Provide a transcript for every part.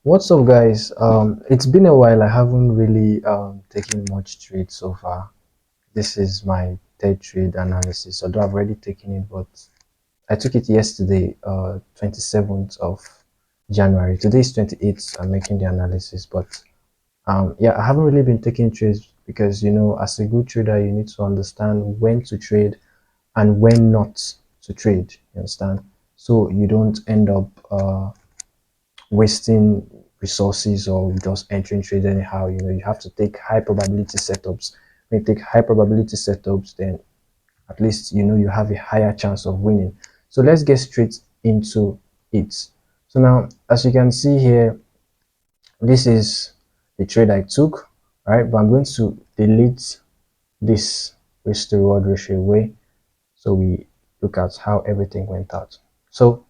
What's up, guys? It's been a while. I haven't really taken much trade so far. This is my third trade analysis, although I've already taken it, but I took it yesterday, 27th of January. Today is 28th. I'm making the analysis, but yeah, I haven't really been taking trades because as a good trader, you need to understand when to trade and when not to trade. You understand? So you don't end up wasting resources or just entering trades anyhow. You have to take high probability setups. When you take high probability setups, then at least you have a higher chance of winning. So let's get straight into it. So now, as you can see here, this is the trade I took, right? But I'm going to delete this risk to reward ratio away, so we look at how everything went out. So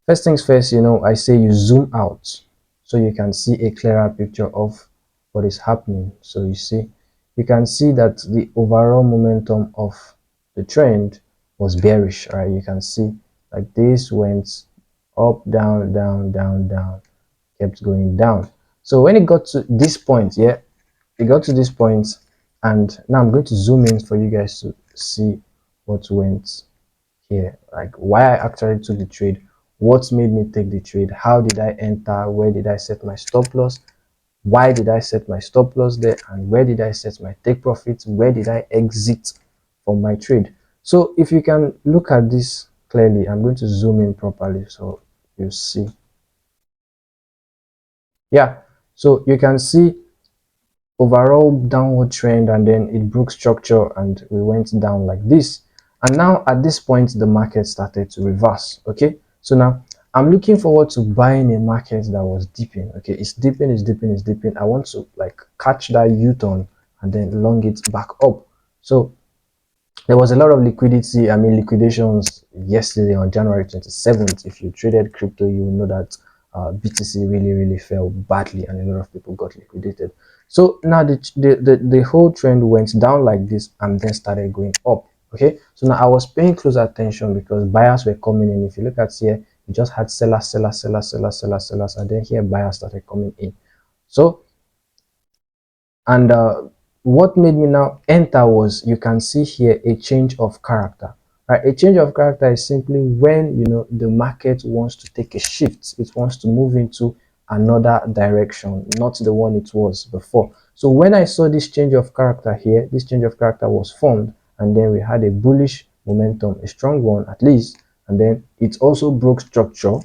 first things first, I say you zoom out so you can see a clearer picture of what is happening. So you can see that the overall momentum of the trend was bearish, right? You can see like this went up, down, down, down, down, kept going down. So when it got to this point, yeah, it got to this point, and now I'm going to zoom in for you guys to see what went here, like why I actually took the trade, what made me take the trade, how did I enter, where did I set my stop loss, why did I set my stop loss there, and where did I set my take profits, where did I exit from my trade. So if you can look at this clearly, I'm going to zoom in properly so you see. Yeah, so you can see overall downward trend, and then it broke structure and we went down like this. And now at this point the market started to reverse. Okay, so now I'm looking forward to buying a market that was dipping. Okay, it's dipping, it's dipping, it's dipping. I want to like catch that u-turn and then long it back up. So there was a lot of liquidity, I mean liquidations yesterday on January 27th. If you traded crypto, you will know that BTC really fell badly and a lot of people got liquidated. So now the whole trend went down like this and then started going up. Okay, so now I was paying close attention because buyers were coming in. If you look at here, you just had sellers, and then here buyers started coming in. So and what made me now enter was, you can see here, a change of character. Right, a change of character is simply when the market wants to take a shift. It wants to move into another direction, not the one it was before. So when I saw this change of character here, this change of character was formed, and then we had a bullish momentum, a strong one at least, and then it also broke structure,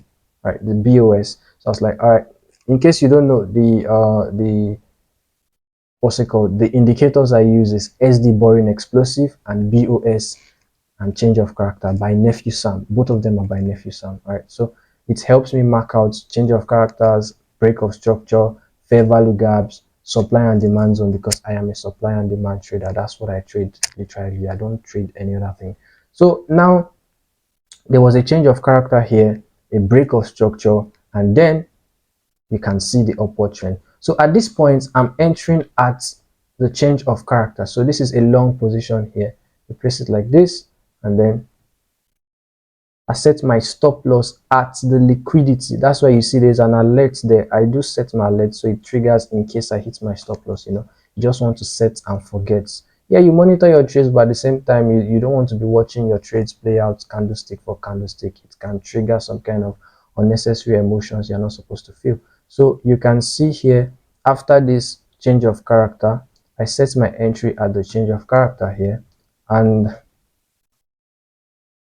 right, the BOS. So I was like, all right, in case you don't know, the what's it called, the indicators I use is SD boring explosive and BOS and change of character by Nephew Sam. Both of them are by Nephew Sam. All right, so it helps me mark out change of characters, break of structure, fair value gaps, supply and demand zone, because I am a supply and demand trader. That's what I trade literally. I don't trade any other thing. So now there was a change of character here, a break of structure, and then you can see the upward trend. So at this point, I'm entering at the change of character. So this is a long position here. You place it like this, and then I set my stop loss at the liquidity. That's why you see there's an alert there. I do set my alert so it triggers in case I hit my stop loss. You just want to set and forget. Yeah, you monitor your trades, but at the same time, you don't want to be watching your trades play out candlestick for candlestick. It can trigger some kind of unnecessary emotions you're not supposed to feel. So you can see here, after this change of character, I set my entry at the change of character here, and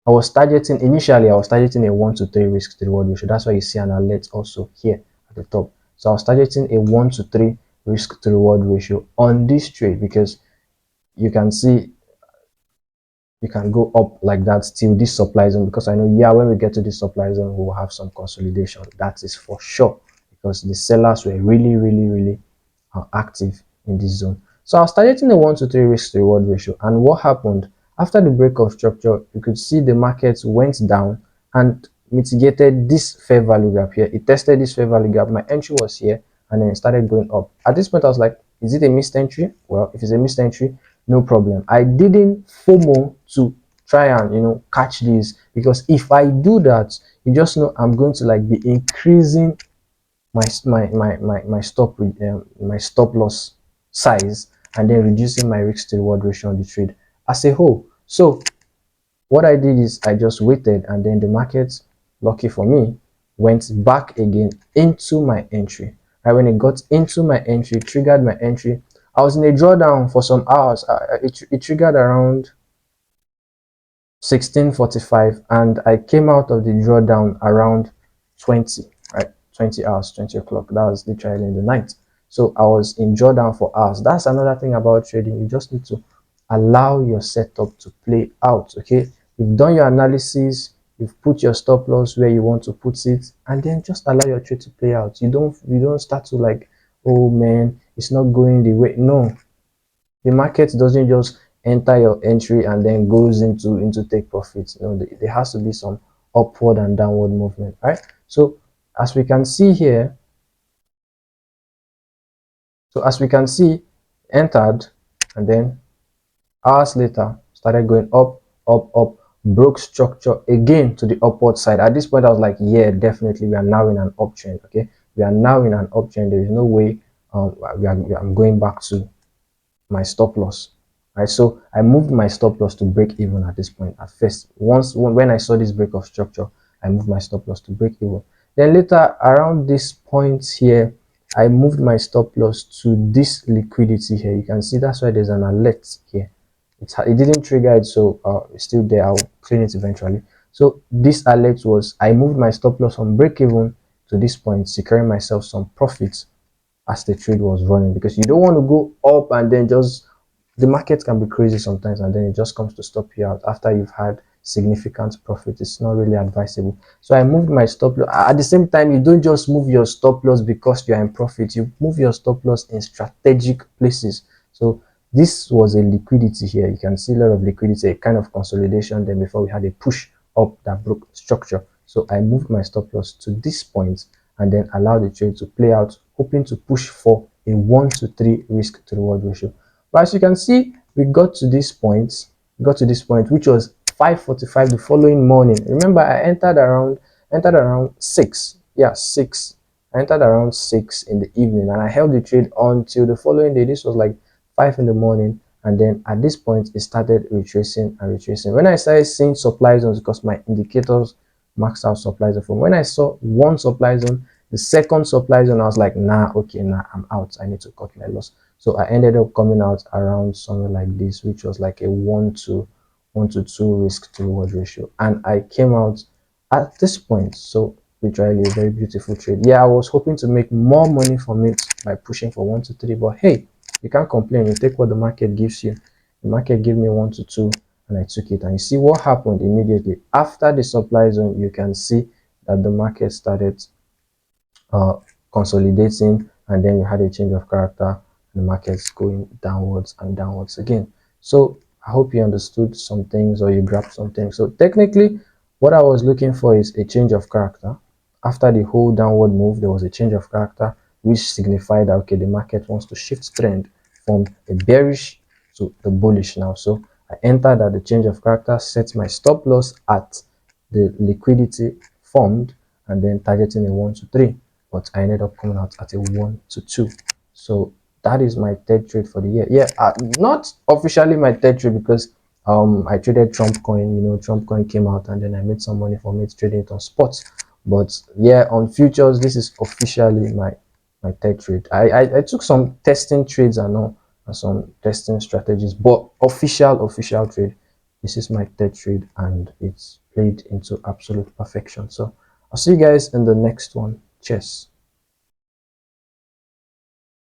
initially I was targeting a 1 to 3 risk to reward ratio. That's why you see an alert also here at the top. So I was targeting a 1 to 3 risk to reward ratio on this trade, because you can see you can go up like that till this supply zone, because I know, yeah, when we get to this supply zone, we will have some consolidation. That is for sure, because the sellers were really active in this zone. So I was targeting a 1 to 3 risk to reward ratio. And what happened after the break of structure, you could see the market went down and mitigated this fair value gap here. It tested this fair value gap. My entry was here, and then it started going up. At this point, I was like, is it a missed entry? Well, if it's a missed entry, no problem. I didn't FOMO to try and catch this, because if I do that, you just know I'm going to like be increasing my stop loss size, and then reducing my risk to reward ratio on the trade as a whole. So what I did is I just waited, and then the market, lucky for me, went back again into my entry. Right, when it got into my entry, triggered my entry, I was in a drawdown for some hours. It triggered around 16:45, and I came out of the drawdown around 20, right? 20 hours, 20 o'clock. That was literally in the night. So I was in drawdown for hours. That's another thing about trading. You just need to allow your setup to play out. Okay, you've done your analysis, you've put your stop loss where you want to put it, and then just allow your trade to play out. You don't start to like, oh man, it's not going the way. No, the market doesn't just enter your entry and then goes into take profits. You know, there has to be some upward and downward movement, right? So as we can see here, as we can see, entered, and then hours later started going up, up, up, broke structure again to the upward side. At this point I was like, yeah, definitely we are now in an uptrend. Okay, we are now in an uptrend. There is no way I'm going back to my stop loss, right? So I moved my stop loss to break even at this point. At first, when I saw this break of structure, I moved my stop loss to break even. Then later, around this point here, I moved my stop loss to this liquidity here. You can see that's why there's an alert here. It didn't trigger it, so it's still there. I'll clean it eventually. So this alert was, I moved my stop loss from break even to this point, securing myself some profits as the trade was running, because you don't want to go up and then just, the market can be crazy sometimes and then it just comes to stop you out after you've had significant profit. It's not really advisable. So I moved my stop loss. At the same time, you don't just move your stop loss because you're in profit. You move your stop loss in strategic places. So this was a liquidity here. You can see a lot of liquidity, a kind of consolidation. Then before we had a push up that broke structure. So I moved my stop loss to this point and then allow the trade to play out, hoping to push for a 1-to-3 risk to reward ratio. But as you can see, we got to this point, which was 5:45 the following morning. Remember, I entered around 6. Yeah, 6. I entered around 6 in the evening, and I held the trade until the following day. This was like 5 in the morning, and then at this point it started retracing and retracing. When I started seeing supply zones, because my indicators maxed out supply zone, from when I saw one supply zone, the second supply zone, I was like, nah, okay, nah, I'm out. I need to cut my loss. So I ended up coming out around something like this, which was like a 1 to 2 risk to reward ratio, and I came out at this point. So literally a very beautiful trade. Yeah, I was hoping to make more money from it by pushing for 1 to 3, but hey, you can't complain. You take what the market gives you. The market gave me 1 to 2, and I took it. And you see what happened immediately after the supply zone. You can see that the market started uh, consolidating, and then we had a change of character, and the market's going downwards and downwards again. So I hope you understood some things, or you grabbed some things. So technically, what I was looking for is a change of character. After the whole downward move, there was a change of character, which signified that okay, the market wants to shift trend from a bearish to the bullish now. So I entered at the change of character, set my stop loss at the liquidity formed, and then targeting a 1 to 3, but I ended up coming out at a 1 to 2. So that is my third trade for the year. Yeah, not officially my third trade, because I traded Trump coin. Trump coin came out, and then I made some money from it trading it on spots. But yeah, on futures, this is officially my third trade. I took some testing trades and all, and some testing strategies, but official trade, this is my third trade, and it's played into absolute perfection. So I'll see you guys in the next one. Cheers.